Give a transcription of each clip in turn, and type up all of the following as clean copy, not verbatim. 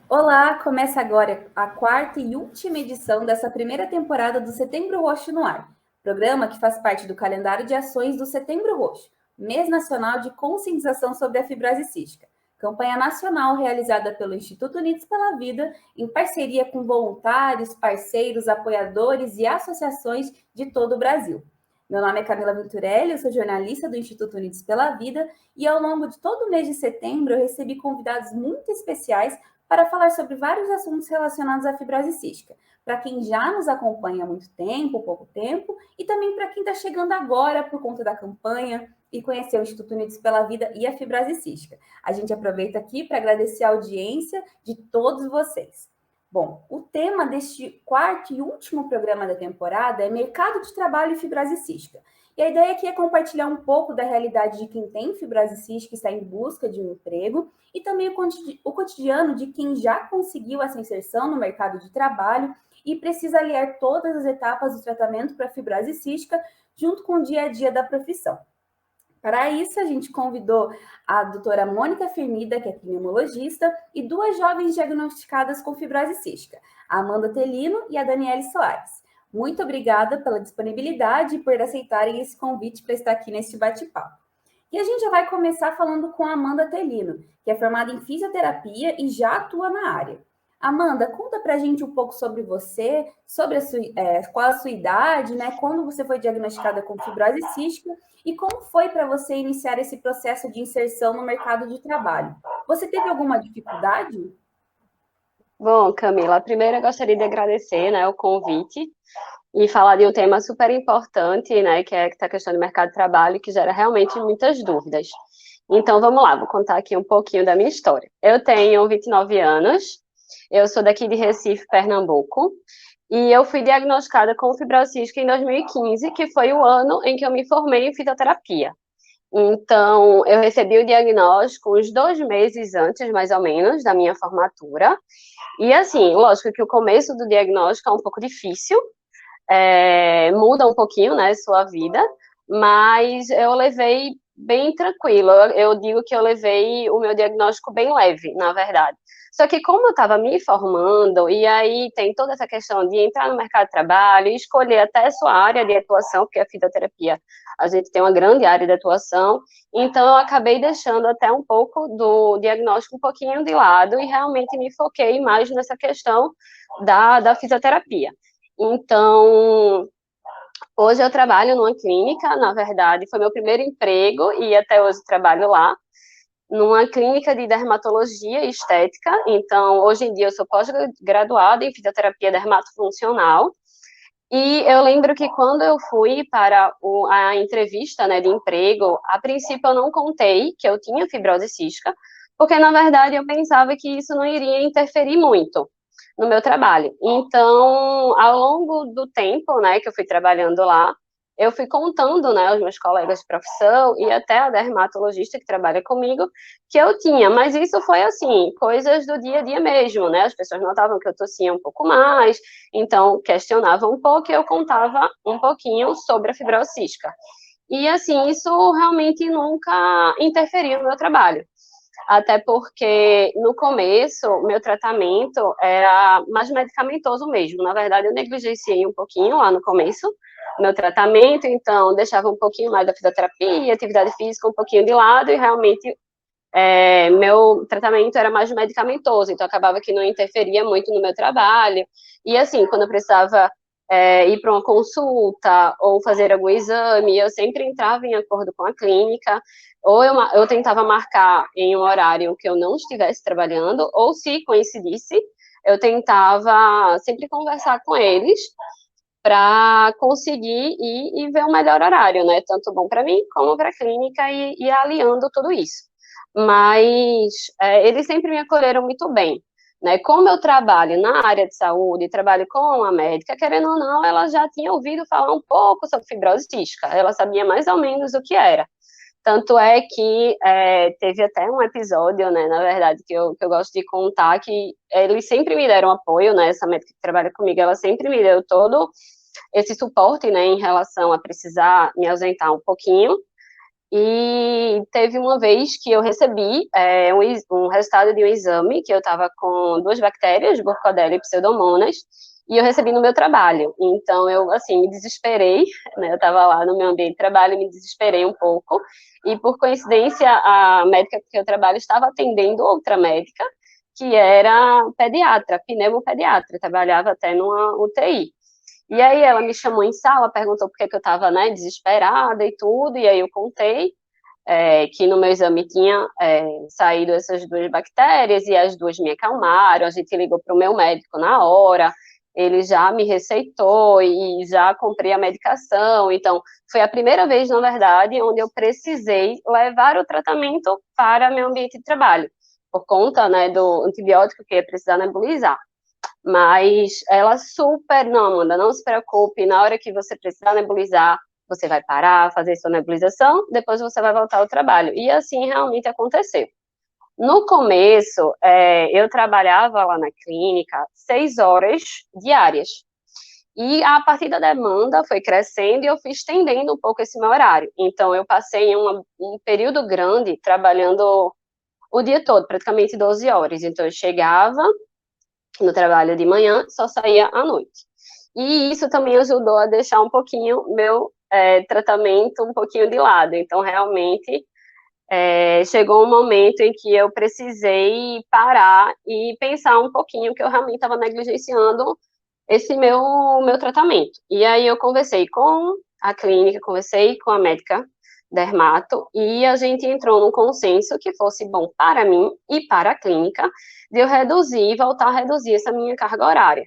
Olá, começa agora a quarta e última edição dessa primeira temporada do Setembro Roxo no Ar, programa que faz parte do calendário de ações do Setembro Roxo, mês nacional de conscientização sobre a fibrose cística, campanha nacional realizada pelo Instituto Unidos pela Vida em parceria com voluntários, parceiros, apoiadores e associações de todo o Brasil. Meu nome é Camila Venturelli, eu sou jornalista do Instituto Unidos pela Vida e ao longo de todo o mês de setembro eu recebi convidados muito especiais para falar sobre vários assuntos relacionados à fibrose cística, para quem já nos acompanha há muito tempo, pouco tempo, e também para quem está chegando agora por conta da campanha e conhecer o Instituto Unidos pela Vida e a fibrose cística. A gente aproveita aqui para agradecer a audiência de todos vocês. Bom, o tema deste quarto e último programa da temporada é Mercado de Trabalho e Fibrose Cística. E a ideia aqui é compartilhar um pouco da realidade de quem tem fibrose cística e está em busca de um emprego e também o cotidiano de quem já conseguiu essa inserção no mercado de trabalho e precisa aliar todas as etapas do tratamento para a fibrose cística junto com o dia a dia da profissão. Para isso, a gente convidou a doutora Mônica Fermida, que é pneumologista, e duas jovens diagnosticadas com fibrose cística, a Amanda Telino e a Daniele Soares. Muito obrigada pela disponibilidade e por aceitarem esse convite para estar aqui neste bate-papo. E a gente já vai começar falando com a Amanda Telino, que é formada em fisioterapia e já atua na área. Amanda, conta pra gente um pouco sobre você, sobre qual a sua idade, né? Quando você foi diagnosticada com fibrose cística e como foi para você iniciar esse processo de inserção no mercado de trabalho. Você teve alguma dificuldade? Bom, Camila, primeiro eu gostaria de agradecer, né, o convite e falar de um tema super importante, né, que é a questão do mercado de trabalho, que gera realmente muitas dúvidas. Então, vamos lá, vou contar aqui um pouquinho da minha história. Eu tenho 29 anos, eu sou daqui de Recife, Pernambuco, e eu fui diagnosticada com fibrose cística em 2015, que foi o ano em que eu me formei em fisioterapia. Então, eu recebi o diagnóstico uns 2 meses antes, mais ou menos, da minha formatura. E assim, lógico que o começo do diagnóstico é um pouco difícil, muda um pouquinho, né, sua vida, mas eu levei bem tranquilo. Eu digo que eu levei o meu diagnóstico bem leve, na verdade. Só que como eu estava me formando, e aí tem toda essa questão de entrar no mercado de trabalho, escolher até a sua área de atuação, porque a fisioterapia, a gente tem uma grande área de atuação, então eu acabei deixando até um pouco do diagnóstico um pouquinho de lado e realmente me foquei mais nessa questão da fisioterapia. Então, hoje eu trabalho numa clínica, na verdade, foi meu primeiro emprego e até hoje trabalho lá, numa clínica de dermatologia e estética. Então, hoje em dia eu sou pós-graduada em fisioterapia dermatofuncional. E eu lembro que quando eu fui para a entrevista, né, de emprego, a princípio eu não contei que eu tinha fibrose cística, porque na verdade eu pensava que isso não iria interferir muito no meu trabalho. Então, ao longo do tempo, né, que eu fui trabalhando lá, eu fui contando, né, aos meus colegas de profissão e até a dermatologista que trabalha comigo, que eu tinha, mas isso foi assim, coisas do dia a dia mesmo, né? As pessoas notavam que eu tossia um pouco mais, então questionavam um pouco e eu contava um pouquinho sobre a fibrose cística. E assim, isso realmente nunca interferiu no meu trabalho. Até porque no começo, meu tratamento era mais medicamentoso mesmo. Na verdade, eu negligenciei um pouquinho lá no começo meu tratamento, então deixava um pouquinho mais da fisioterapia, atividade física um pouquinho de lado e realmente meu tratamento era mais medicamentoso, então acabava que não interferia muito no meu trabalho. E assim, quando eu precisava ir para uma consulta ou fazer algum exame, eu sempre entrava em acordo com a clínica, ou eu tentava marcar em um horário que eu não estivesse trabalhando, ou se coincidisse, eu tentava sempre conversar com eles para conseguir ir e ver o melhor horário, né? Tanto bom para mim como para a clínica e aliando tudo isso. Mas eles sempre me acolheram muito bem. Né? Como eu trabalho na área de saúde, trabalho com uma médica, querendo ou não, ela já tinha ouvido falar um pouco sobre fibrose cística, ela sabia mais ou menos o que era. Tanto é que teve até um episódio, né, na verdade, que eu gosto de contar, que eles sempre me deram apoio, né, essa médica que trabalha comigo, ela sempre me deu todo esse suporte, né, em relação a precisar me ausentar um pouquinho, E teve uma vez que eu recebi um resultado de um exame, que eu estava com 2 bactérias, Burkholderia e Pseudomonas, e eu recebi no meu trabalho. Então, eu, assim, me desesperei, né? Eu estava lá no meu ambiente de trabalho e me desesperei um pouco. E, por coincidência, a médica que eu trabalho estava atendendo outra médica, que era pediatra, pneumopediatra, trabalhava até numa UTI. E aí ela me chamou em sala, perguntou por que eu estava, né, desesperada e tudo, e aí eu contei que no meu exame tinha saído essas 2 bactérias e as 2 me acalmaram. A gente ligou para o meu médico na hora, ele já me receitou e já comprei a medicação. Então, foi a primeira vez, na verdade, onde eu precisei levar o tratamento para meu ambiente de trabalho, por conta, né, do antibiótico que ia precisar nebulizar. Mas ela super, não, Amanda, não se preocupe, na hora que você precisar nebulizar, você vai parar, fazer sua nebulização, depois você vai voltar ao trabalho. E assim realmente aconteceu. No começo, eu trabalhava lá na clínica 6 horas diárias. E a partir da demanda foi crescendo e eu fui estendendo um pouco esse meu horário. Então, eu passei um período grande trabalhando o dia todo, praticamente 12 horas. Então, eu chegava no trabalho de manhã, só saía à noite. E isso também ajudou a deixar um pouquinho meu tratamento um pouquinho de lado. Então, realmente, chegou um momento em que eu precisei parar e pensar um pouquinho que eu realmente estava negligenciando esse meu tratamento. E aí eu conversei com a clínica, conversei com a médica dermato, e a gente entrou num consenso que fosse bom para mim e para a clínica, de eu reduzir, voltar a reduzir essa minha carga horária.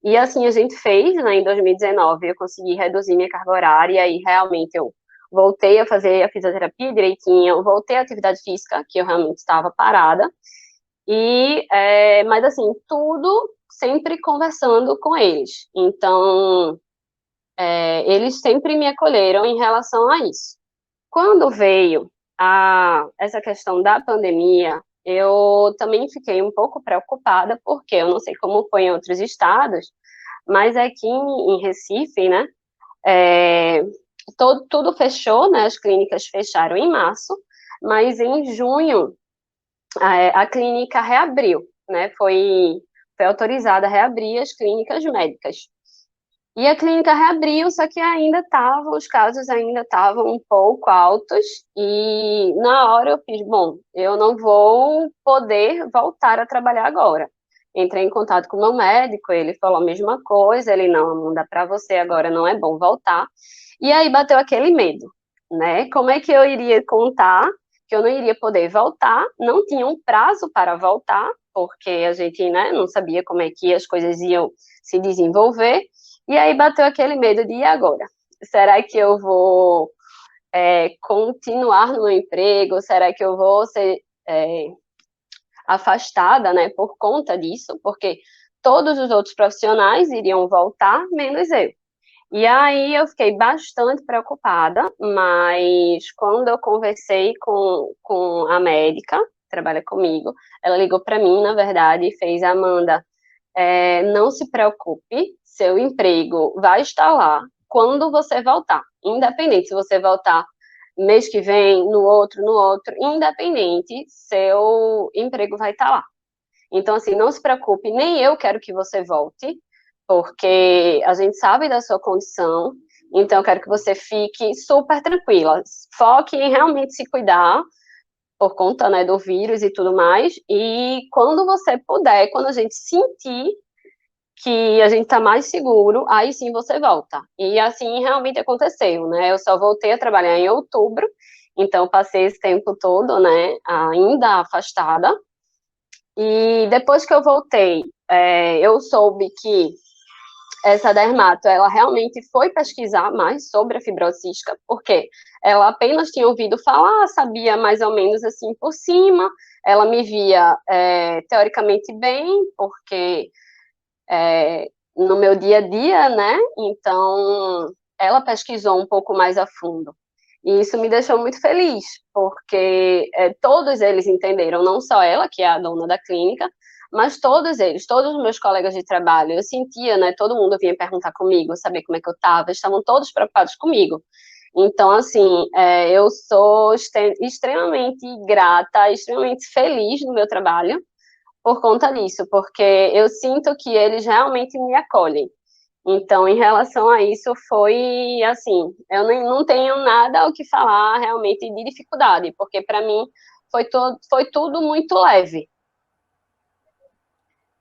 E assim a gente fez, né, em 2019, eu consegui reduzir minha carga horária, e aí realmente eu voltei a fazer a fisioterapia direitinho, voltei à atividade física, que eu realmente estava parada, mas assim, tudo sempre conversando com eles. Então, eles sempre me acolheram em relação a isso. Quando veio essa questão da pandemia, eu também fiquei um pouco preocupada, porque eu não sei como foi em outros estados, mas aqui em Recife, né, tudo fechou, né, as clínicas fecharam em março, mas em junho a clínica reabriu, né, foi autorizada a reabrir as clínicas médicas. E a clínica reabriu, só que os casos ainda estavam um pouco altos, e na hora eu fiz, bom, eu não vou poder voltar a trabalhar agora. Entrei em contato com o meu médico, ele falou a mesma coisa, ele, não dá para você agora, não é bom voltar. E aí bateu aquele medo, né? Como é que eu iria contar que eu não iria poder voltar, não tinha um prazo para voltar, porque a gente, né, não sabia como é que as coisas iam se desenvolver. E aí bateu aquele medo de, e agora? Será que eu vou continuar no meu emprego? Será que eu vou ser afastada, né, por conta disso? Porque todos os outros profissionais iriam voltar, menos eu. E aí eu fiquei bastante preocupada, mas quando eu conversei com a médica, que trabalha comigo, ela ligou para mim, na verdade, e fez: Amanda, não se preocupe, seu emprego vai estar lá quando você voltar, independente se você voltar mês que vem, no outro, independente, seu emprego vai estar lá. Então, assim, não se preocupe, nem eu quero que você volte, porque a gente sabe da sua condição, então eu quero que você fique super tranquila, foque em realmente se cuidar, por conta, né, do vírus e tudo mais, e quando você puder, quando a gente sentir que a gente está mais seguro, aí sim você volta. E assim realmente aconteceu, né? Eu só voltei a trabalhar em outubro, então passei esse tempo todo, né, ainda afastada. E depois que eu voltei, eu soube que essa dermato, ela realmente foi pesquisar mais sobre a fibrose cística, porque ela apenas tinha ouvido falar, sabia mais ou menos assim por cima, ela me via teoricamente bem, porque no meu dia a dia, né? Então, ela pesquisou um pouco mais a fundo. E isso me deixou muito feliz, porque todos eles entenderam, não só ela, que é a dona da clínica, mas todos eles, todos os meus colegas de trabalho, eu sentia, né? Todo mundo vinha perguntar comigo, saber como é que eu estava, estavam todos preocupados comigo. Então, assim, eu sou extremamente grata, extremamente feliz no meu trabalho por conta disso, porque eu sinto que eles realmente me acolhem. Então, em relação a isso, foi assim, eu não tenho nada o que falar realmente de dificuldade, porque para mim foi tudo muito leve.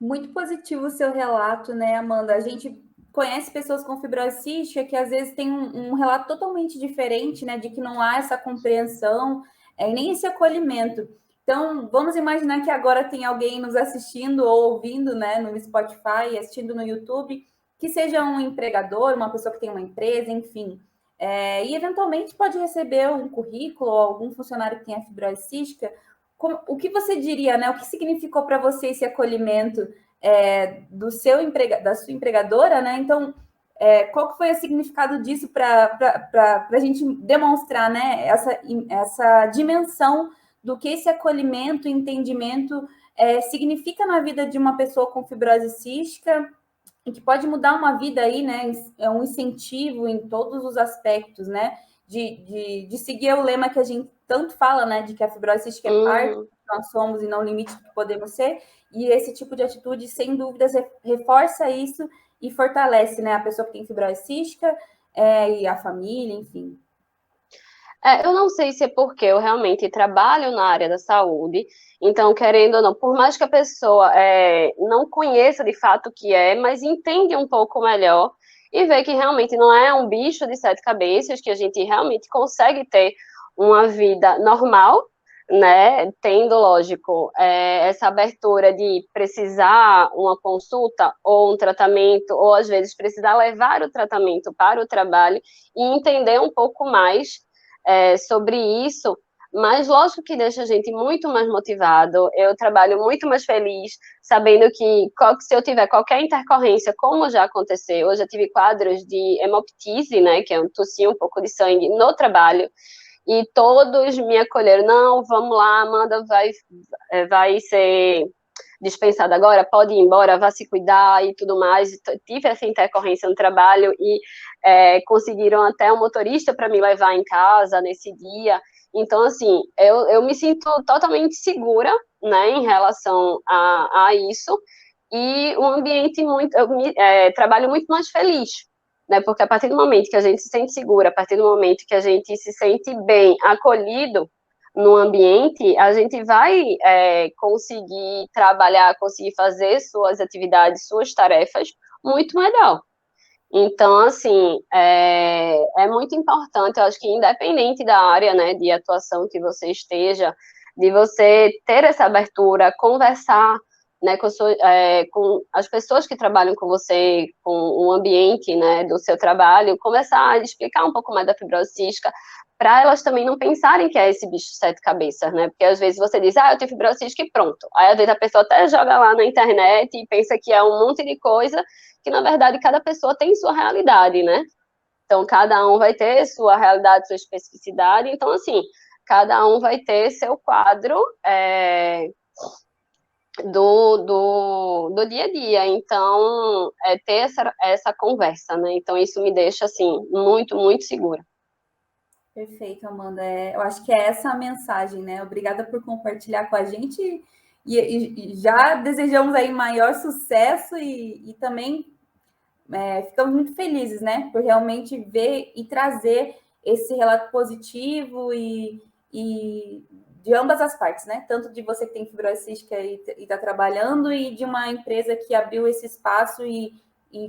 Muito positivo o seu relato, né, Amanda? A gente conhece pessoas com fibrose cística que às vezes tem um relato totalmente diferente, né, de que não há essa compreensão e nem esse acolhimento. Então, vamos imaginar que agora tem alguém nos assistindo ou ouvindo, né, no Spotify, assistindo no YouTube, que seja um empregador, uma pessoa que tem uma empresa, enfim, e eventualmente pode receber um currículo ou algum funcionário que tenha fibrose cística. O que você diria, né? O que significou para você esse acolhimento da sua empregadora, né? Então, qual que foi o significado disso para a gente demonstrar, né? Essa dimensão do que esse acolhimento, entendimento significa na vida de uma pessoa com fibrose cística e que pode mudar uma vida aí, né? É um incentivo em todos os aspectos, né? De seguir o lema que a gente tanto fala, né? De que a fibrose cística é parte do que nós somos e não limite do que podemos ser. E esse tipo de atitude, sem dúvidas, reforça isso e fortalece, né? A pessoa que tem fibrose cística e a família, enfim. Eu não sei se é porque eu realmente trabalho na área da saúde, então, querendo ou não, por mais que a pessoa não conheça de fato o que é, mas entende um pouco melhor e vê que realmente não é um bicho de sete cabeças, que a gente realmente consegue ter uma vida normal, né? Tendo, lógico, essa abertura de precisar uma consulta ou um tratamento, ou às vezes precisar levar o tratamento para o trabalho e entender um pouco mais sobre isso, mas lógico que deixa a gente muito mais motivado, eu trabalho muito mais feliz, sabendo que se eu tiver qualquer intercorrência, como já aconteceu, eu já tive quadros de hemoptise, né, que é um tossir um pouco de sangue no trabalho, e todos me acolheram, não, vamos lá, Amanda vai ser dispensada agora, pode ir embora, vá se cuidar e tudo mais. Tive essa intercorrência no trabalho e conseguiram até um motorista para me levar em casa nesse dia. Então, assim, eu me sinto totalmente segura, né, em relação a isso, e um ambiente trabalho muito mais feliz, né, porque a partir do momento que a gente se sente segura, a partir do momento que a gente se sente bem acolhido no ambiente, a gente vai conseguir trabalhar, conseguir fazer suas atividades, suas tarefas muito melhor. Então, assim, é muito importante, eu acho que independente da área, né, de atuação que você esteja, de você ter essa abertura, conversar, né, com as pessoas que trabalham com você, com o ambiente, né, do seu trabalho, começar a explicar um pouco mais da fibrose cística, para elas também não pensarem que é esse bicho de sete cabeças, né, porque às vezes você diz, eu tenho fibrose cística e pronto, aí às vezes a pessoa até joga lá na internet e pensa que é um monte de coisa, que na verdade cada pessoa tem sua realidade, né? Então cada um vai ter sua realidade, sua especificidade. Então assim, cada um vai ter seu quadro do dia a dia. Então ter essa conversa, né? Então isso me deixa assim muito muito segura. Perfeito, Amanda. Eu acho que é essa a mensagem, né? Obrigada por compartilhar com a gente e já desejamos aí maior sucesso e também ficamos muito felizes, né? Por realmente ver e trazer esse relato positivo e de ambas as partes, né? Tanto de você que tem fibrose cística e está trabalhando e de uma empresa que abriu esse espaço e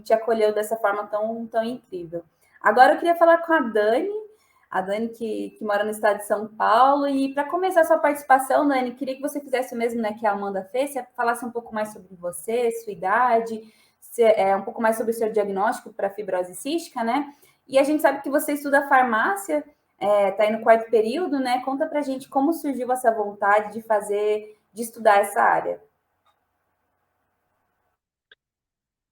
te acolheu dessa forma tão incrível. Agora eu queria falar com a Dani que mora no estado de São Paulo. E para começar a sua participação, Dani, queria que você fizesse o mesmo, né, que a Amanda fez, você falasse um pouco mais sobre você, sua idade, um pouco mais sobre o seu diagnóstico para fibrose cística, né? E a gente sabe que você estuda farmácia, está aí no quarto período, né? Conta para a gente como surgiu essa vontade de estudar essa área.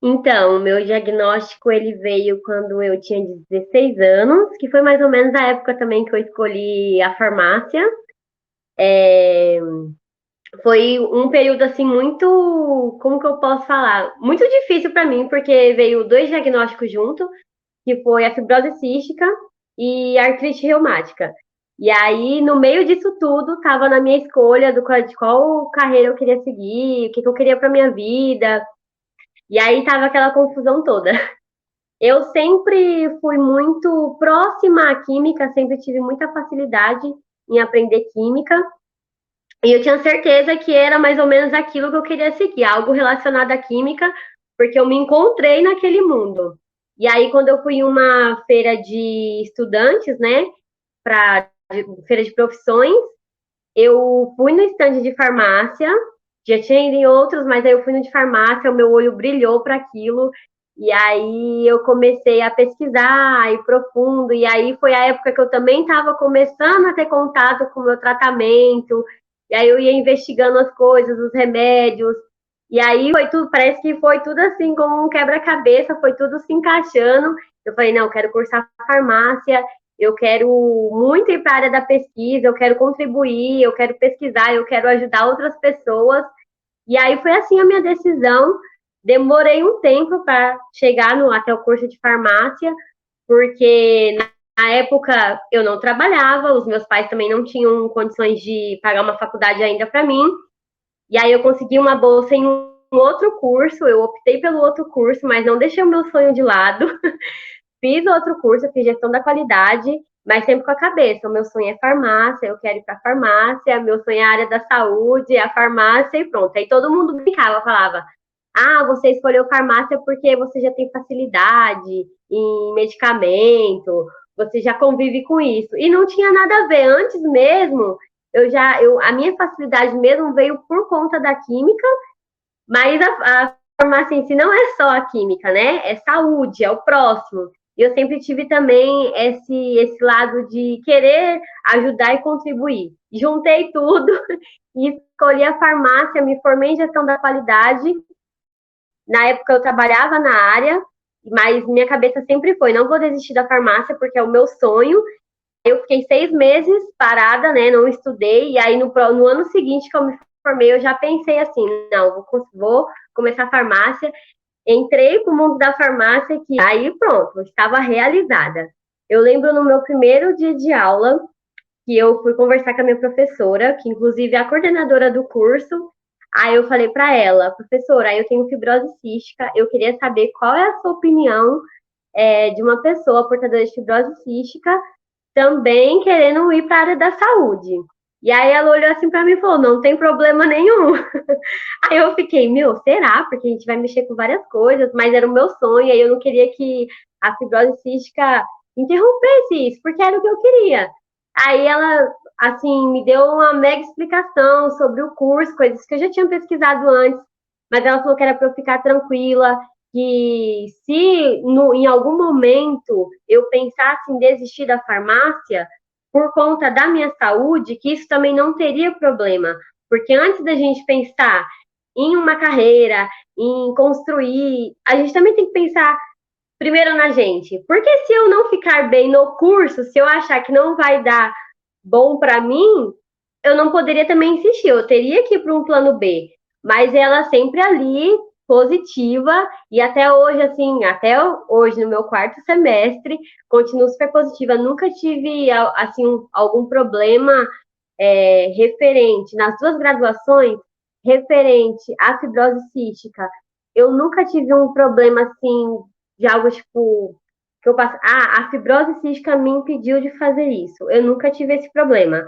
Então, o meu diagnóstico ele veio quando eu tinha 16 anos, que foi mais ou menos a época também que eu escolhi a farmácia. Foi um período assim muito, como que eu posso falar? Muito difícil para mim, porque veio dois diagnósticos juntos, que foi a fibrose cística e artrite reumática. E aí, no meio disso tudo, estava na minha escolha de qual carreira eu queria seguir, o que eu queria para minha vida. E aí tava aquela confusão toda. Eu sempre fui muito próxima à química, sempre tive muita facilidade em aprender química. E eu tinha certeza que era mais ou menos aquilo que eu queria seguir, algo relacionado à química, porque eu me encontrei naquele mundo. E aí, quando eu fui em uma feira de estudantes, né, para feira de profissões, eu fui no estande de farmácia, já tinha ido em outros, mas aí eu fui no de farmácia, o meu olho brilhou para aquilo, e aí eu comecei a pesquisar, ir profundo, e aí foi a época que eu também estava começando a ter contato com o meu tratamento, e aí eu ia investigando as coisas, os remédios, e aí foi tudo, parece que foi tudo assim, como um quebra-cabeça, foi tudo se encaixando. Eu falei, não, eu quero cursar farmácia, eu quero muito ir para a área da pesquisa, eu quero contribuir, eu quero pesquisar, eu quero ajudar outras pessoas. E aí foi assim a minha decisão. Demorei um tempo para chegar até o curso de farmácia, porque na época eu não trabalhava, os meus pais também não tinham condições de pagar uma faculdade ainda para mim. E aí eu consegui uma bolsa em um outro curso, eu optei pelo outro curso, mas não deixei o meu sonho de lado. Fiz outro curso, fiz gestão da qualidade, mas sempre com a cabeça. O meu sonho é farmácia, eu quero ir para farmácia, meu sonho é a área da saúde, a farmácia e pronto. Aí todo mundo brincava, falava: ah, você escolheu farmácia porque você já tem facilidade em medicamento, você já convive com isso. E não tinha nada a ver. Antes mesmo, a minha facilidade mesmo veio por conta da química, mas a farmácia em si não é só a química, né? É saúde, é o próximo. E eu sempre tive também esse lado de querer ajudar e contribuir. Juntei tudo e escolhi a farmácia, me formei em gestão da qualidade. Na época eu trabalhava na área, mas minha cabeça sempre foi, não vou desistir da farmácia porque é o meu sonho. Eu fiquei 6 meses parada, né? Não estudei. E aí no ano seguinte que eu me formei, eu já pensei assim, não, vou começar a farmácia. Entrei para o mundo da farmácia que aí pronto, eu estava realizada. Eu lembro no meu primeiro dia de aula que eu fui conversar com a minha professora, que inclusive é a coordenadora do curso. Aí eu falei para ela, professora, eu tenho fibrose cística, eu queria saber qual é a sua opinião de uma pessoa portadora de fibrose cística também querendo ir para a área da saúde. E aí ela olhou assim para mim e falou: não tem problema nenhum. Aí eu fiquei, meu, será? Porque a gente vai mexer com várias coisas, mas era o meu sonho, aí eu não queria que a fibrose cística interrompesse isso, porque era o que eu queria. Aí ela, assim, me deu uma mega explicação sobre o curso, coisas que eu já tinha pesquisado antes, mas ela falou que era para eu ficar tranquila, que se em algum momento eu pensasse em desistir da farmácia por conta da minha saúde, que isso também não teria problema. Porque antes da gente pensar em uma carreira, em construir, a gente também tem que pensar primeiro na gente. Porque se eu não ficar bem no curso, se eu achar que não vai dar bom para mim, eu não poderia também insistir, eu teria que ir para um plano B. Mas ela sempre ali, positiva, e até hoje, assim, até hoje, no meu quarto semestre, continuo super positiva. Nunca tive, assim, algum problema referente nas duas graduações, referente à fibrose cística. Eu nunca tive um problema, assim, de algo tipo que eu passo, a fibrose cística me impediu de fazer isso. Eu nunca tive esse problema,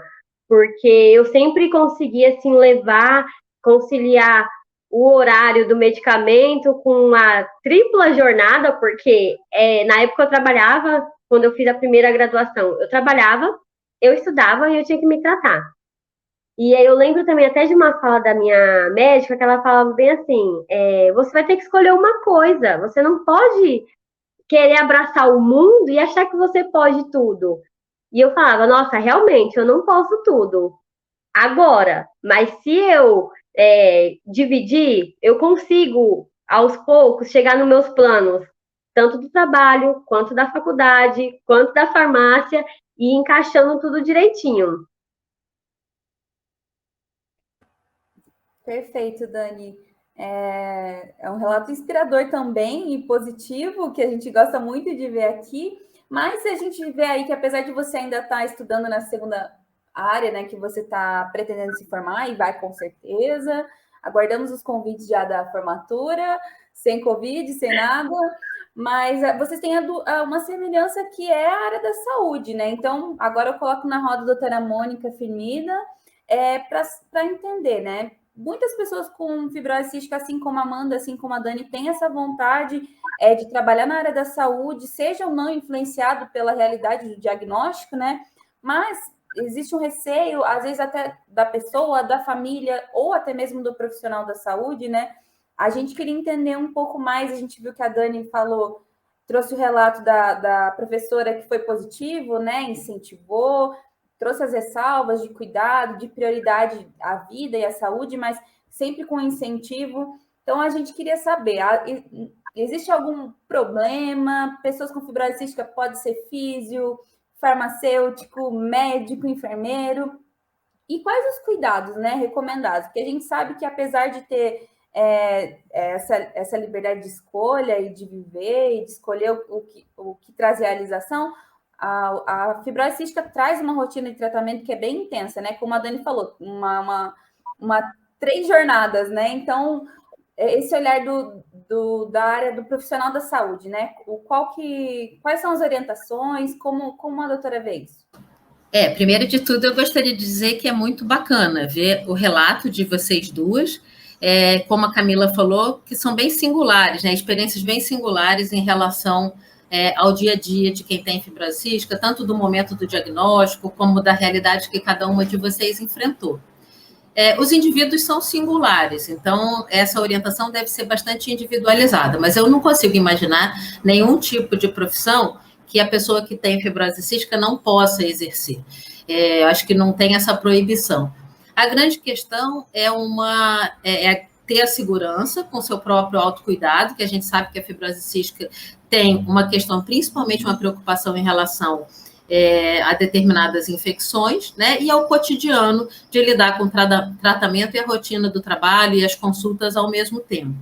porque eu sempre consegui assim levar, conciliar o horário do medicamento com a tripla jornada, porque na época eu trabalhava, quando eu fiz a primeira graduação, eu trabalhava, eu estudava e eu tinha que me tratar. E aí eu lembro também até de uma fala da minha médica que ela falava bem assim: você vai ter que escolher uma coisa, você não pode querer abraçar o mundo e achar que você pode tudo. E eu falava, nossa, realmente, eu não posso tudo agora, mas se eu dividir, eu consigo, aos poucos, chegar nos meus planos, tanto do trabalho, quanto da faculdade, quanto da farmácia, e encaixando tudo direitinho. Perfeito, Dani. É um relato inspirador também e positivo, que a gente gosta muito de ver aqui. Mas a gente vê aí que, apesar de você ainda estar estudando na segunda área, né, que você está pretendendo se formar, e vai com certeza, aguardamos os convites já da formatura, sem Covid, sem nada, mas vocês têm uma semelhança que é a área da saúde, né? Então, agora eu coloco na roda a doutora Mônica Firmina, para entender, né? Muitas pessoas com fibrose cística, assim como a Amanda, assim como a Dani, têm essa vontade de trabalhar na área da saúde, seja ou não influenciado pela realidade do diagnóstico, né? Mas existe um receio, às vezes até da pessoa, da família, ou até mesmo do profissional da saúde, né? A gente queria entender um pouco mais, a gente viu que a Dani falou, trouxe o relato da professora que foi positivo, né? Incentivou, trouxe as ressalvas de cuidado, de prioridade à vida e à saúde, mas sempre com incentivo. Então, a gente queria saber, existe algum problema? Pessoas com fibrose cística pode ser físio, farmacêutico, médico, enfermeiro? E quais os cuidados, né, recomendados? Porque a gente sabe que, apesar de ter essa liberdade de escolha e de viver e de escolher o que traz realização, a fibrose cística traz uma rotina de tratamento que é bem intensa, né? Como a Dani falou, uma 3 jornadas, né? Então, esse olhar da área do profissional da saúde, né? Quais são as orientações? Como a doutora vê isso? Primeiro de tudo, eu gostaria de dizer que é muito bacana ver o relato de vocês duas, como a Camila falou, que são bem singulares, né? Experiências bem singulares em relação ao dia a dia de quem tem fibrose cística, tanto do momento do diagnóstico, como da realidade que cada uma de vocês enfrentou. Os indivíduos são singulares, então essa orientação deve ser bastante individualizada, mas eu não consigo imaginar nenhum tipo de profissão que a pessoa que tem fibrose cística não possa exercer. Acho que não tem essa proibição. A grande questão é ter a segurança com seu próprio autocuidado, que a gente sabe que a fibrose cística tem uma questão, principalmente uma preocupação em relação a determinadas infecções, né, e ao cotidiano de lidar com o tratamento e a rotina do trabalho e as consultas ao mesmo tempo.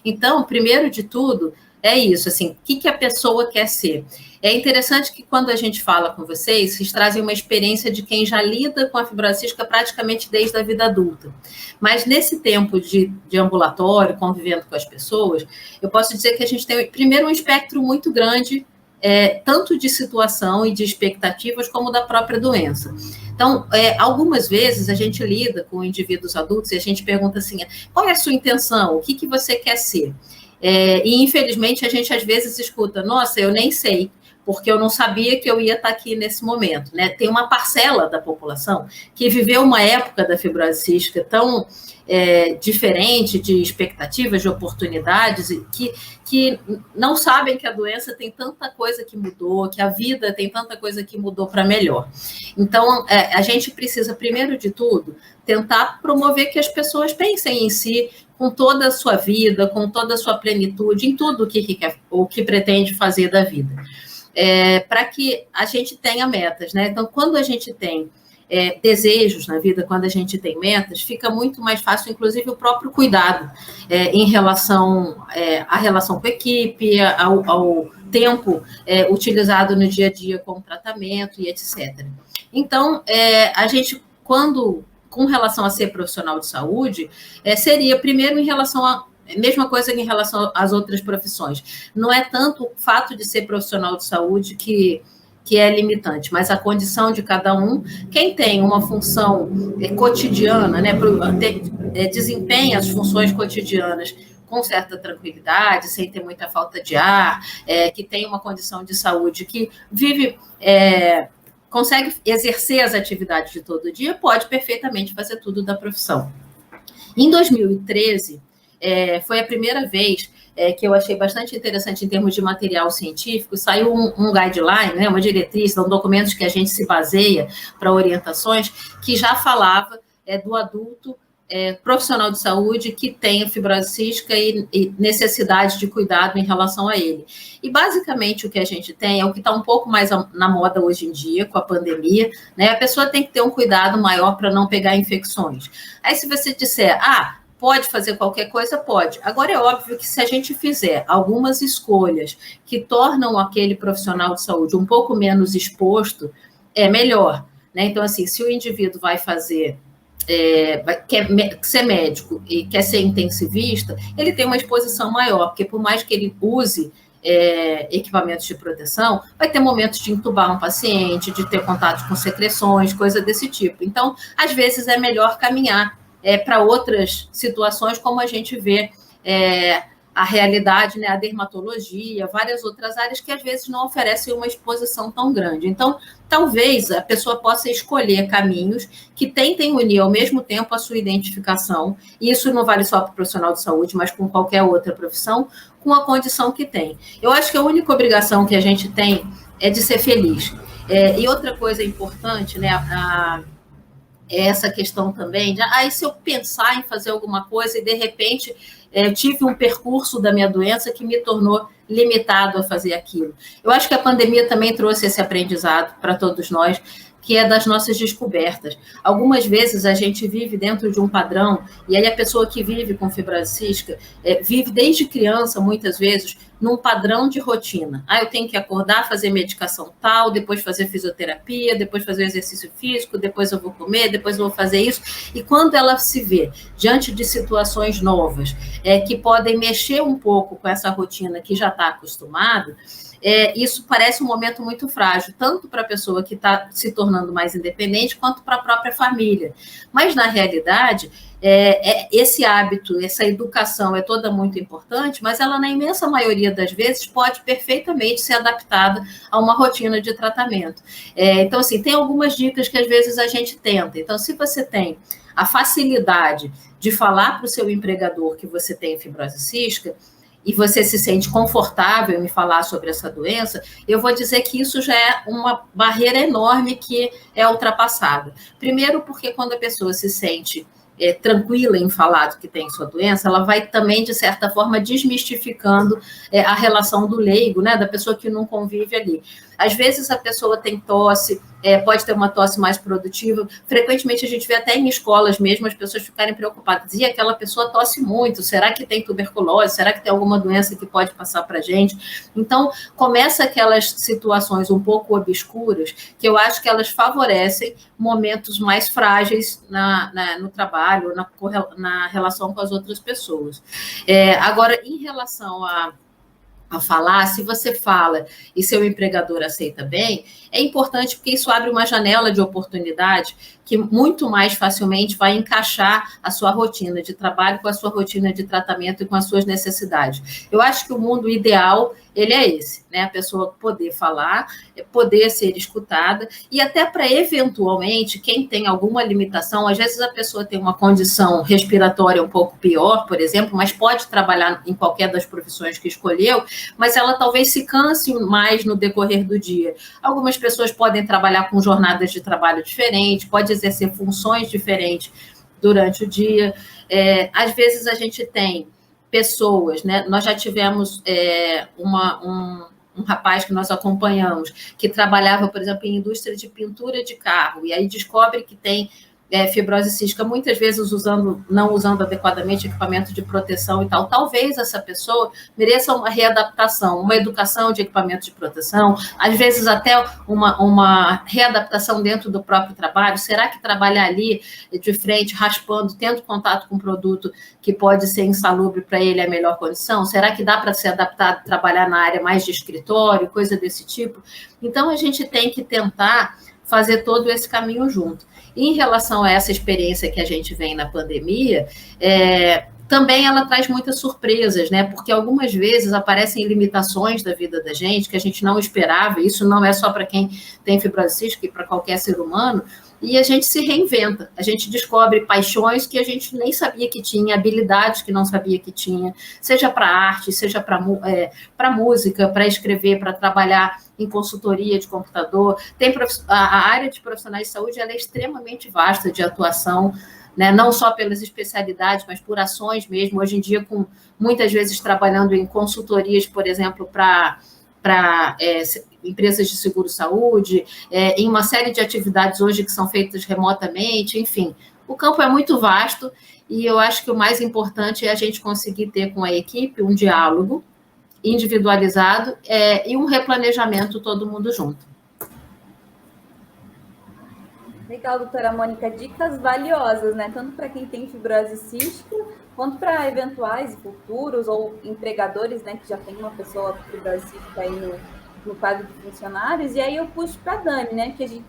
Então, primeiro de tudo, é isso, assim, o que a pessoa quer ser? É interessante que quando a gente fala com vocês trazem uma experiência de quem já lida com a fibrose cística praticamente desde a vida adulta. Mas nesse tempo de ambulatório, convivendo com as pessoas, eu posso dizer que a gente tem, primeiro, um espectro muito grande, tanto de situação e de expectativas, como da própria doença. Então, algumas vezes a gente lida com indivíduos adultos e a gente pergunta assim, qual é a sua intenção? O que você quer ser? E, infelizmente, a gente às vezes escuta, nossa, eu nem sei, porque eu não sabia que eu ia estar aqui nesse momento, né? Tem uma parcela da população que viveu uma época da fibrose cística tão diferente, de expectativas, de oportunidades, que não sabem que a doença tem tanta coisa que mudou, que a vida tem tanta coisa que mudou para melhor. Então, a gente precisa, primeiro de tudo, tentar promover que as pessoas pensem em si, com toda a sua vida, com toda a sua plenitude, em tudo o que pretende fazer da vida. Para que a gente tenha metas, né? Então, quando a gente tem desejos na vida, quando a gente tem metas, fica muito mais fácil, inclusive, o próprio cuidado em relação à relação com a equipe, ao tempo utilizado no dia a dia com o tratamento e etc. Então, a gente, com relação a ser profissional de saúde, seria, primeiro, em relação a mesma coisa em relação às outras profissões. Não é tanto o fato de ser profissional de saúde que é limitante, mas a condição de cada um. Quem tem uma função cotidiana, né, desempenha as funções cotidianas com certa tranquilidade, sem ter muita falta de ar, que tem uma condição de saúde, que vive... consegue exercer as atividades de todo dia, pode perfeitamente fazer tudo da profissão. Em 2013, foi a primeira vez que eu achei bastante interessante em termos de material científico, saiu um guideline, né, uma diretriz, são documentos que a gente se baseia para orientações, que já falava do adulto profissional de saúde que tem fibrose cística e necessidade de cuidado em relação a ele. E, basicamente, o que a gente tem é o que está um pouco mais na moda hoje em dia, com a pandemia, né? A pessoa tem que ter um cuidado maior para não pegar infecções. Aí, se você disser, Pode fazer qualquer coisa? Pode. Agora, é óbvio que se a gente fizer algumas escolhas que tornam aquele profissional de saúde um pouco menos exposto, é melhor, né? Então, assim, se o indivíduo vai fazer, quer ser médico e quer ser intensivista, ele tem uma exposição maior, porque por mais que ele use equipamentos de proteção, vai ter momentos de intubar um paciente, de ter contato com secreções, coisa desse tipo. Então, às vezes, é melhor caminhar para outras situações, como a gente vê a realidade, né, a dermatologia, várias outras áreas que às vezes não oferecem uma exposição tão grande. Então, talvez a pessoa possa escolher caminhos que tentem unir ao mesmo tempo a sua identificação, e isso não vale só para o profissional de saúde, mas com qualquer outra profissão, com a condição que tem. Eu acho que a única obrigação que a gente tem é de ser feliz. E outra coisa importante, né, é essa questão também de, e se eu pensar em fazer alguma coisa e, de repente, tive um percurso da minha doença que me tornou limitado a fazer aquilo. Eu acho que a pandemia também trouxe esse aprendizado para todos nós, que é das nossas descobertas. Algumas vezes a gente vive dentro de um padrão, e aí a pessoa que vive com fibrose cística vive desde criança, muitas vezes, num padrão de rotina. Eu tenho que acordar, fazer medicação tal, depois fazer fisioterapia, depois fazer exercício físico, depois eu vou comer, depois eu vou fazer isso. E quando ela se vê diante de situações novas, que podem mexer um pouco com essa rotina que já está acostumada, isso parece um momento muito frágil, tanto para a pessoa que está se tornando mais independente, quanto para a própria família. Mas, na realidade, esse hábito, essa educação é toda muito importante, mas ela, na imensa maioria das vezes, pode perfeitamente ser adaptada a uma rotina de tratamento. Então, assim, tem algumas dicas que, às vezes, a gente tenta. Então, se você tem a facilidade de falar para o seu empregador que você tem fibrose cística, e você se sente confortável em falar sobre essa doença, eu vou dizer que isso já é uma barreira enorme que é ultrapassada. Primeiro, porque quando a pessoa se sente tranquila em falar do que tem sua doença, ela vai também, de certa forma, desmistificando a relação do leigo, né, da pessoa que não convive ali. Às vezes a pessoa tem tosse, pode ter uma tosse mais produtiva. Frequentemente a gente vê até em escolas mesmo as pessoas ficarem preocupadas. E aquela pessoa tosse muito, será que tem tuberculose? Será que tem alguma doença que pode passar para a gente? Então, começa aquelas situações um pouco obscuras que eu acho que elas favorecem momentos mais frágeis no trabalho, na relação com as outras pessoas. Agora, em relação a falar, se você fala e seu empregador aceita bem, é importante porque isso abre uma janela de oportunidade que muito mais facilmente vai encaixar a sua rotina de trabalho com a sua rotina de tratamento e com as suas necessidades. Eu acho que o mundo ideal, ele é esse, né? A pessoa poder falar, poder ser escutada, e até para, eventualmente, quem tem alguma limitação, às vezes a pessoa tem uma condição respiratória um pouco pior, por exemplo, mas pode trabalhar em qualquer das profissões que escolheu, mas ela talvez se canse mais no decorrer do dia. Algumas pessoas podem trabalhar com jornadas de trabalho diferentes, pode exercer funções diferentes durante o dia. Às vezes a gente tem pessoas, né? Nós já tivemos um rapaz que nós acompanhamos, que trabalhava, por exemplo, em indústria de pintura de carro, e aí descobre que tem fibrose cística, muitas vezes não usando adequadamente equipamento de proteção e tal. Talvez essa pessoa mereça uma readaptação, uma educação de equipamento de proteção, às vezes até uma readaptação dentro do próprio trabalho. Será que trabalhar ali de frente, raspando, tendo contato com um produto que pode ser insalubre para ele é a melhor condição? Será que dá para ser adaptado, trabalhar na área mais de escritório, coisa desse tipo? Então, a gente tem que tentar fazer todo esse caminho junto. Em relação a essa experiência que a gente vem na pandemia, também ela traz muitas surpresas, né? Porque algumas vezes aparecem limitações da vida da gente que a gente não esperava. Isso não é só para quem tem fibrose cística e para qualquer ser humano. E a gente se reinventa, a gente descobre paixões que a gente nem sabia que tinha, habilidades que não sabia que tinha, seja para arte, seja para música, para escrever, para trabalhar em consultoria de computador. A área de profissionais de saúde ela é extremamente vasta de atuação, né? Não só pelas especialidades, mas por ações mesmo. Hoje em dia, muitas vezes trabalhando em consultorias, por exemplo, para empresas de seguro-saúde, em uma série de atividades hoje que são feitas remotamente, enfim, O campo é muito vasto e eu acho que o mais importante é a gente conseguir ter com a equipe um diálogo individualizado e um replanejamento todo mundo junto. Legal, doutora Mônica, dicas valiosas, né? Tanto para quem tem fibrose cística, quanto para eventuais futuros ou empregadores, né, que já tem uma pessoa com fibrose cística aí no quadro de funcionários. E aí eu puxo para a Dani, né, que a gente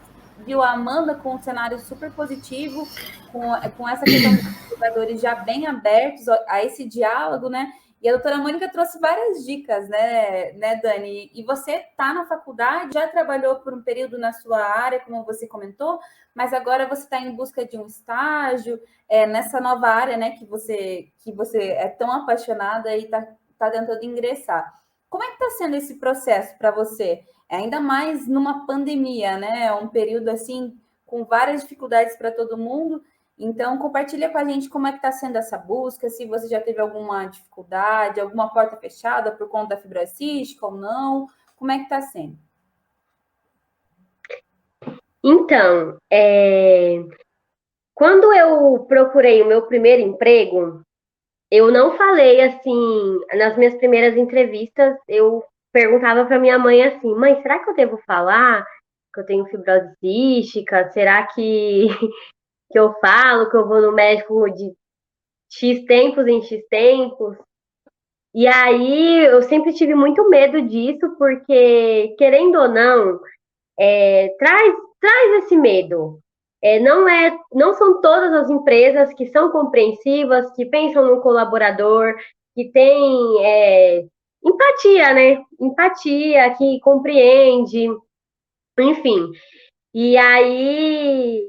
viu a Amanda com um cenário super positivo, com essa questão dos empregadores já bem abertos a esse diálogo, né? E a doutora Mônica trouxe várias dicas, né, Dani? E você está na faculdade, já trabalhou por um período na sua área, como você comentou, mas agora você está em busca de um estágio nessa nova área, né, que você é tão apaixonada e está tentando ingressar. Como é que está sendo esse processo para você? Ainda mais numa pandemia, né? Um período assim com várias dificuldades para todo mundo. Então, compartilha com a gente como é que está sendo essa busca, se você já teve alguma dificuldade, alguma porta fechada por conta da fibrose cística ou não. Como é que está sendo? Então, quando eu procurei o meu primeiro emprego, eu não falei assim, nas minhas primeiras entrevistas, eu perguntava para minha mãe assim, mãe, será que eu devo falar que eu tenho fibrose cística? Será que eu falo que eu vou no médico de X tempos em X tempos? E aí eu sempre tive muito medo disso, porque, querendo ou não, traz esse medo. Não são todas as empresas que são compreensivas, que pensam no colaborador, que tem empatia, né? Empatia, que compreende, enfim. E aí,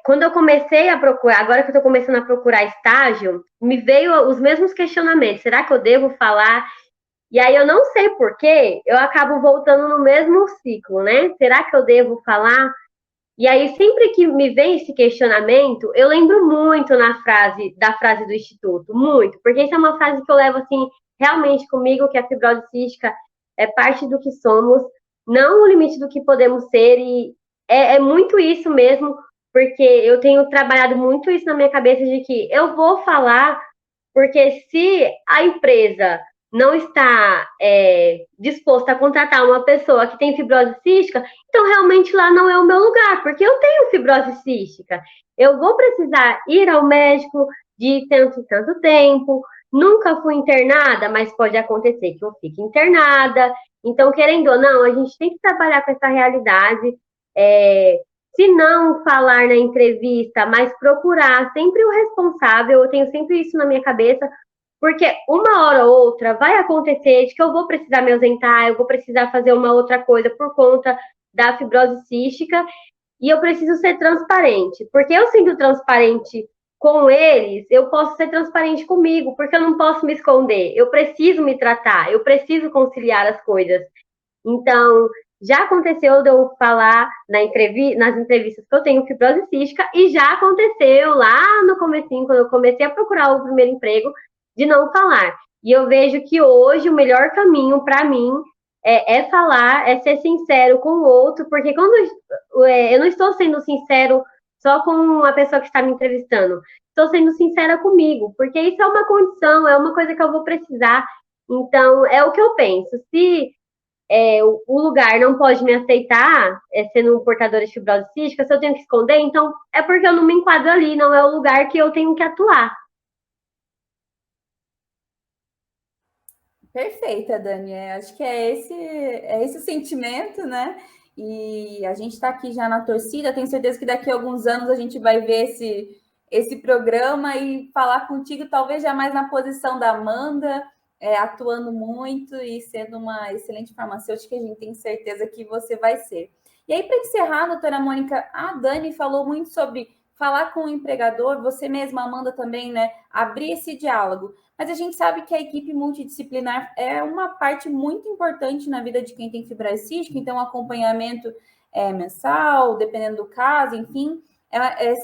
quando eu comecei a procurar, agora que eu estou começando a procurar estágio, me veio os mesmos questionamentos. Será que eu devo falar? E aí eu não sei porquê, eu acabo voltando no mesmo ciclo, né? Será que eu devo falar? E aí, sempre que me vem esse questionamento, eu lembro muito da frase do Instituto, muito, porque isso é uma frase que eu levo assim, realmente comigo, que a fibrose cística é parte do que somos, não o limite do que podemos ser, e é muito isso mesmo, porque eu tenho trabalhado muito isso na minha cabeça de que eu vou falar, porque se a empresa não está disposta a contratar uma pessoa que tem fibrose cística, então realmente lá não é o meu lugar, porque eu tenho fibrose cística. Eu vou precisar ir ao médico de tanto em tanto tempo. Nunca fui internada, mas pode acontecer que eu fique internada. Então, querendo ou não, a gente tem que trabalhar com essa realidade. Se não falar na entrevista, mas procurar sempre o responsável, eu tenho sempre isso na minha cabeça, porque uma hora ou outra vai acontecer de que eu vou precisar me ausentar, eu vou precisar fazer uma outra coisa por conta da fibrose cística, e eu preciso ser transparente. Porque eu sendo transparente com eles, eu posso ser transparente comigo, porque eu não posso me esconder. Eu preciso me tratar, eu preciso conciliar as coisas. Então, já aconteceu de eu falar nas entrevistas que eu tenho fibrose cística, e já aconteceu lá no comecinho, quando eu comecei a procurar o primeiro emprego, de não falar. E eu vejo que hoje o melhor caminho para mim é falar, é ser sincero com o outro, porque quando eu não estou sendo sincero só com a pessoa que está me entrevistando, estou sendo sincera comigo, porque isso é uma condição, é uma coisa que eu vou precisar. Então, é o que eu penso. Se o lugar não pode me aceitar, sendo um portador de fibrose cística, se eu tenho que esconder, então é porque eu não me enquadro ali, não é o lugar que eu tenho que atuar. Perfeita, Dani. Acho que é esse o sentimento, né? E a gente está aqui já na torcida. Tenho certeza que daqui a alguns anos a gente vai ver esse programa e falar contigo, talvez já mais na posição da Amanda, atuando muito e sendo uma excelente farmacêutica. A gente tem certeza que você vai ser. E aí, para encerrar, doutora Mônica, a Dani falou muito sobre falar com o empregador, você mesma, Amanda, também, né? Abrir esse diálogo. Mas a gente sabe que a equipe multidisciplinar é uma parte muito importante na vida de quem tem fibrose cística, então o acompanhamento mensal, dependendo do caso, enfim,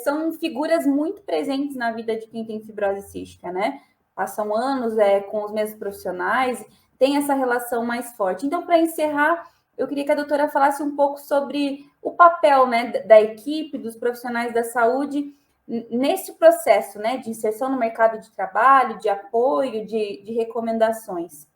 são figuras muito presentes na vida de quem tem fibrose cística, né? Passam anos com os mesmos profissionais, tem essa relação mais forte. Então, para encerrar, eu queria que a doutora falasse um pouco sobre o papel, né, da equipe, dos profissionais da saúde, nesse processo, né, de inserção no mercado de trabalho, de apoio, de recomendações.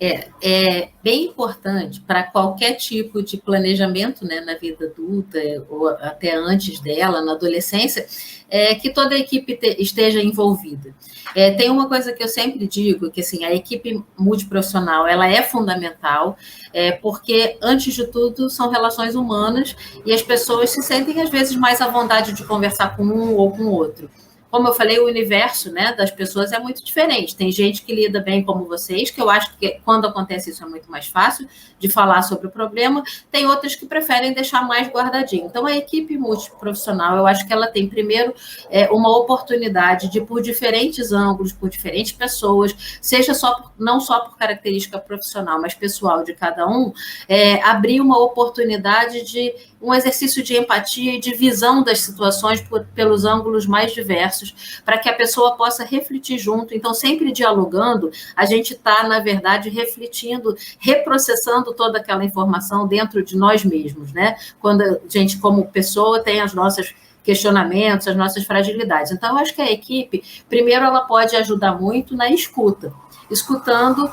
É bem importante para qualquer tipo de planejamento, né, na vida adulta, ou até antes dela, na adolescência, que toda a equipe esteja envolvida. Tem uma coisa que eu sempre digo, que assim, a equipe multiprofissional ela é fundamental, porque, antes de tudo, são relações humanas e as pessoas se sentem, às vezes, mais à vontade de conversar com um ou com o outro. Como eu falei, o universo, né, das pessoas é muito diferente. Tem gente que lida bem como vocês, que eu acho que quando acontece isso é muito mais fácil de falar sobre o problema. Tem outras que preferem deixar mais guardadinho. Então, a equipe multiprofissional, eu acho que ela tem, primeiro, uma oportunidade de, por diferentes ângulos, por diferentes pessoas, seja não só por característica profissional, mas pessoal de cada um, abrir uma oportunidade de um exercício de empatia e de visão das situações pelos ângulos mais diversos, para que a pessoa possa refletir junto. Então, sempre dialogando, a gente está, na verdade, refletindo, reprocessando toda aquela informação dentro de nós mesmos, né? Quando a gente, como pessoa, tem as nossas questionamentos, as nossas fragilidades. Então, eu acho que a equipe, primeiro, ela pode ajudar muito na escuta, escutando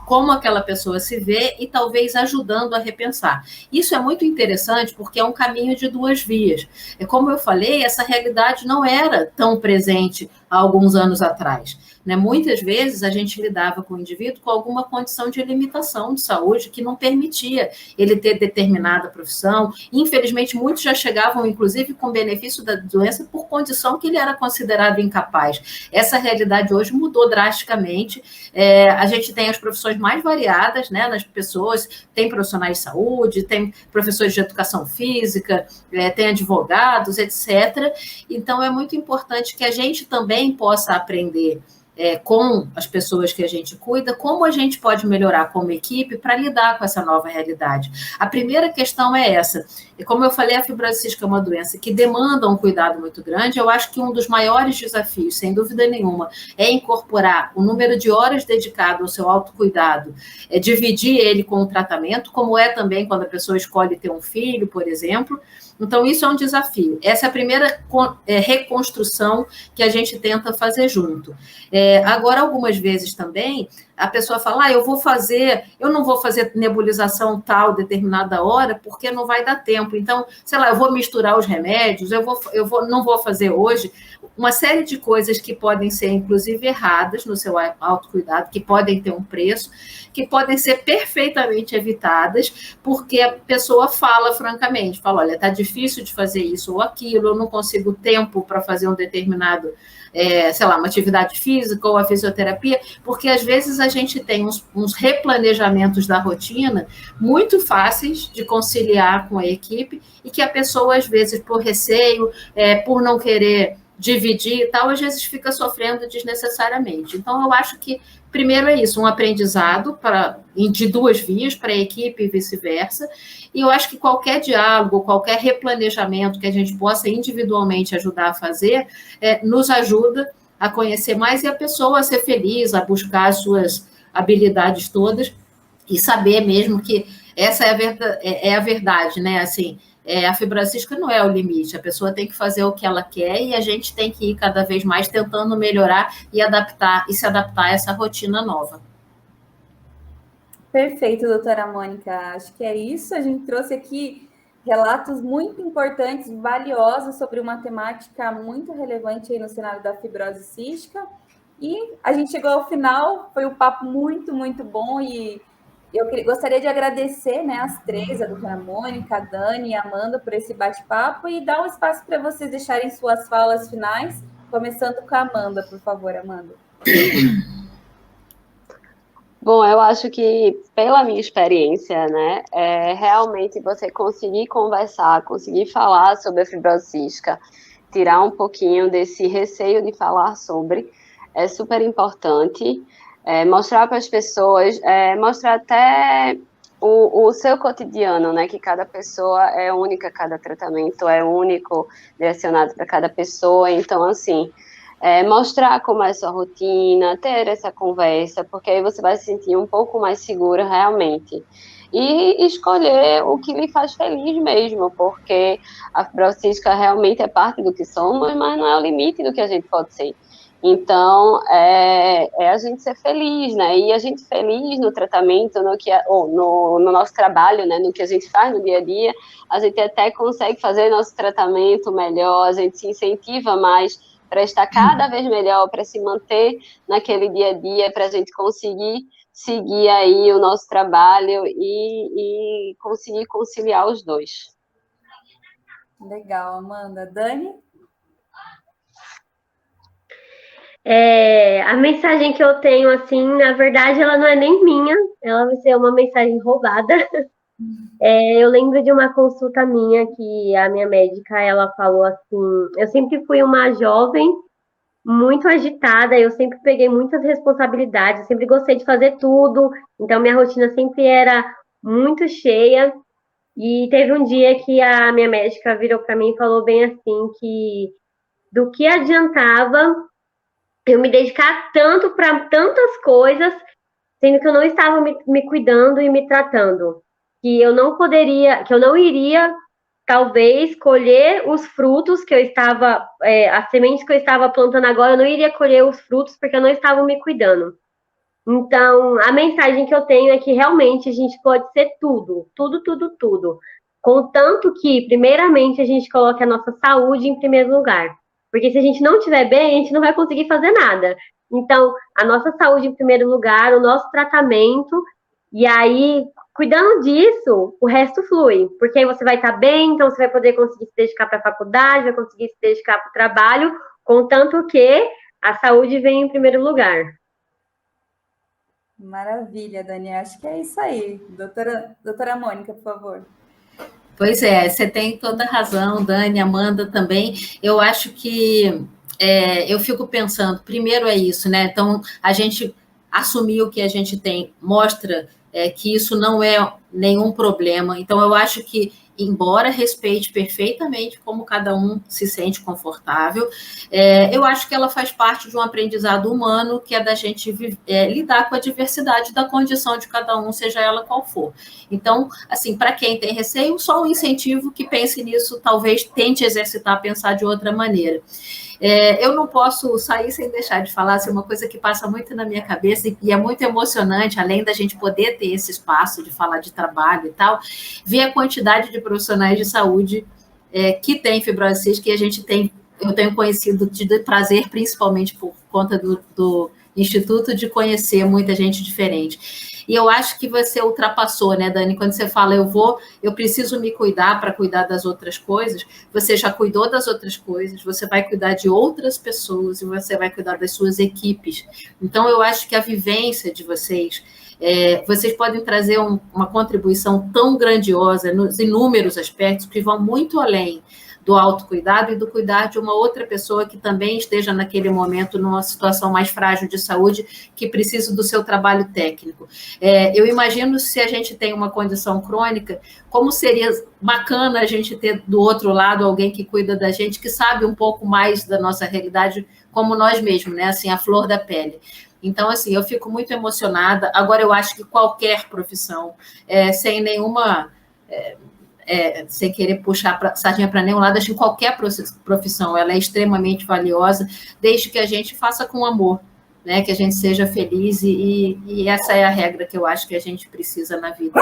como aquela pessoa se vê e talvez ajudando a repensar. Isso é muito interessante porque é um caminho de duas vias. Como eu falei, essa realidade não era tão presente há alguns anos atrás. Né? Muitas vezes a gente lidava com o indivíduo com alguma condição de limitação de saúde que não permitia ele ter determinada profissão. Infelizmente, muitos já chegavam, inclusive, com benefício da doença por condição que ele era considerado incapaz. Essa realidade hoje mudou drasticamente. A gente tem as profissões mais variadas, né, nas pessoas, tem profissionais de saúde, tem professores de educação física, tem advogados, etc. Então, é muito importante que a gente também possa aprender com as pessoas que a gente cuida, como a gente pode melhorar como equipe para lidar com essa nova realidade. A primeira questão é essa. E como eu falei, a fibrose cística é uma doença que demanda um cuidado muito grande. Eu acho que um dos maiores desafios, sem dúvida nenhuma, é incorporar o número de horas dedicado ao seu autocuidado, dividir ele com o tratamento, como é também quando a pessoa escolhe ter um filho, por exemplo. Então, isso é um desafio. Essa é a primeira reconstrução que a gente tenta fazer junto. Agora, algumas vezes também, a pessoa fala, eu não vou fazer nebulização tal determinada hora, porque não vai dar tempo. Então, sei lá, eu vou misturar os remédios, não vou fazer hoje. Uma série de coisas que podem ser, inclusive, erradas no seu autocuidado, que podem ter um preço, que podem ser perfeitamente evitadas, porque a pessoa fala francamente, fala, olha, está difícil de fazer isso ou aquilo, eu não consigo tempo para fazer um determinado, sei lá, uma atividade física ou a fisioterapia, porque às vezes a gente tem uns replanejamentos da rotina muito fáceis de conciliar com a equipe e que a pessoa, às vezes, por receio, por não querer dividir e tal, às vezes fica sofrendo desnecessariamente. Então, eu acho que, primeiro é isso, um aprendizado de duas vias, para a equipe e vice-versa, e eu acho que qualquer diálogo, qualquer replanejamento que a gente possa individualmente ajudar a fazer, nos ajuda a conhecer mais e a pessoa a ser feliz, a buscar as suas habilidades todas e saber mesmo que essa é a verdade, né? Assim, a fibrose cística não é o limite, a pessoa tem que fazer o que ela quer e a gente tem que ir cada vez mais tentando melhorar e se adaptar a essa rotina nova. Perfeito, doutora Mônica. Acho que é isso. A gente trouxe aqui relatos muito importantes, valiosos sobre uma temática muito relevante aí no cenário da fibrose cística. E a gente chegou ao final, foi um papo muito, muito bom e eu gostaria de agradecer, né, as três, a doutora Mônica, a Dani e a Amanda, por esse bate-papo e dar um espaço para vocês deixarem suas falas finais, começando com a Amanda, por favor, Amanda. Bom, eu acho que, pela minha experiência, né, realmente você conseguir conversar, conseguir falar sobre a fibrose cística, tirar um pouquinho desse receio de falar sobre, é super importante. Mostrar para as pessoas, mostrar até o seu cotidiano, né, que cada pessoa é única, cada tratamento é único, direcionado para cada pessoa, então, assim, mostrar como é a sua rotina, ter essa conversa, porque aí você vai se sentir um pouco mais segura realmente. E escolher o que lhe faz feliz mesmo, porque a fibrose cística realmente é parte do que somos, mas não é o limite do que a gente pode ser. Então, é a gente ser feliz, né? E a gente feliz no tratamento, no nosso trabalho, né? No que a gente faz no dia a dia, a gente até consegue fazer nosso tratamento melhor, a gente se incentiva mais para estar cada vez melhor, para se manter naquele dia a dia, para a gente conseguir seguir aí o nosso trabalho e conseguir conciliar os dois. Legal, Amanda. Dani? A mensagem que eu tenho, assim, na verdade, ela não é nem minha, ela vai ser uma mensagem roubada. Eu lembro de uma consulta minha que a minha médica, ela falou assim, eu sempre fui uma jovem muito agitada, eu sempre peguei muitas responsabilidades, sempre gostei de fazer tudo, então minha rotina sempre era muito cheia. E teve um dia que a minha médica virou para mim e falou bem assim que do que adiantava eu me dedicar tanto para tantas coisas, sendo que eu não estava me cuidando e me tratando, que eu não poderia, que eu não iria talvez colher os frutos que eu estava, as sementes que eu estava plantando agora, eu não iria colher os frutos porque eu não estava me cuidando. Então, a mensagem que eu tenho é que realmente a gente pode ser tudo, tudo, tudo, tudo. Contanto que, primeiramente, a gente coloque a nossa saúde em primeiro lugar. Porque se a gente não estiver bem, a gente não vai conseguir fazer nada. Então, a nossa saúde em primeiro lugar, o nosso tratamento, e aí, cuidando disso, o resto flui. Porque aí você vai estar bem, então você vai poder conseguir se dedicar para a faculdade, vai conseguir se dedicar para o trabalho, contanto que a saúde vem em primeiro lugar. Maravilha, Dani. Acho que é isso aí. Doutora Mônica, por favor. Pois é, você tem toda a razão, Dani, Amanda também. Eu acho que eu fico pensando, primeiro é isso, né? Então, a gente assumir o que a gente tem mostra que isso não é nenhum problema. Então, eu acho que, embora respeite perfeitamente como cada um se sente confortável, eu acho que ela faz parte de um aprendizado humano, que é da gente lidar com a diversidade da condição de cada um, seja ela qual for. Então, assim, para quem tem receio, só um incentivo que pense nisso, talvez tente exercitar, pensar de outra maneira. Eu não posso sair sem deixar de falar, assim, uma coisa que passa muito na minha cabeça e é muito emocionante, além da gente poder ter esse espaço de falar de trabalho e tal, ver a quantidade de profissionais de saúde que tem fibrose cística, que eu tenho conhecido de prazer, principalmente por conta do Instituto, de conhecer muita gente diferente. E eu acho que você ultrapassou, né, Dani? Quando você fala, eu preciso me cuidar para cuidar das outras coisas, você já cuidou das outras coisas, você vai cuidar de outras pessoas e você vai cuidar das suas equipes. Então, eu acho que a vivência de vocês, vocês podem trazer uma contribuição tão grandiosa nos inúmeros aspectos que vão muito além do autocuidado e do cuidar de uma outra pessoa que também esteja naquele momento numa situação mais frágil de saúde, que precisa do seu trabalho técnico. Eu imagino, se a gente tem uma condição crônica, como seria bacana a gente ter do outro lado alguém que cuida da gente, que sabe um pouco mais da nossa realidade, como nós mesmos, né? Assim, a flor da pele. Então, assim, eu fico muito emocionada. Agora, eu acho que qualquer profissão, sem nenhuma... sem querer puxar sardinha para nenhum lado, acho que qualquer profissão ela é extremamente valiosa, desde que a gente faça com amor, né? Que a gente seja feliz, e essa é a regra que eu acho que a gente precisa na vida.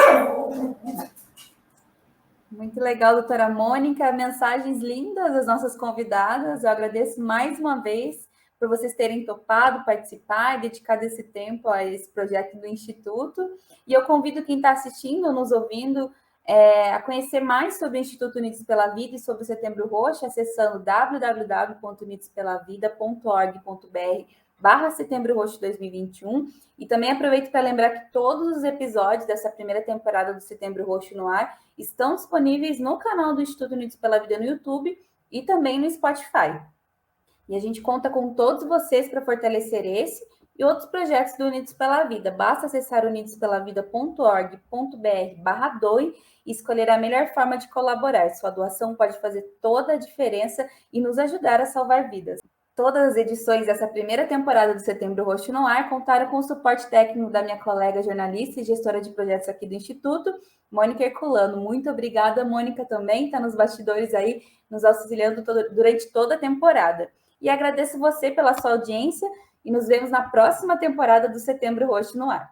Muito legal, doutora Mônica, mensagens lindas das nossas convidadas, eu agradeço mais uma vez por vocês terem topado participar e dedicado esse tempo a esse projeto do Instituto, e eu convido quem está assistindo, nos ouvindo, a conhecer mais sobre o Instituto Unidos pela Vida e sobre o Setembro Roxo, acessando www.unidospelavida.org.br/Setembro Roxo 2021. E também aproveito para lembrar que todos os episódios dessa primeira temporada do Setembro Roxo no Ar estão disponíveis no canal do Instituto Unidos pela Vida no YouTube e também no Spotify. E a gente conta com todos vocês para fortalecer esse e outros projetos do Unidos pela Vida. Basta acessar unidospelavida.org.br/doe e escolher a melhor forma de colaborar. Sua doação pode fazer toda a diferença e nos ajudar a salvar vidas. Todas as edições dessa primeira temporada do Setembro Roxo no Ar contaram com o suporte técnico da minha colega jornalista e gestora de projetos aqui do Instituto, Mônica Herculano. Muito obrigada, Mônica, também está nos bastidores aí, nos auxiliando durante toda a temporada. E agradeço você pela sua audiência e nos vemos na próxima temporada do Setembro Roxo no Ar.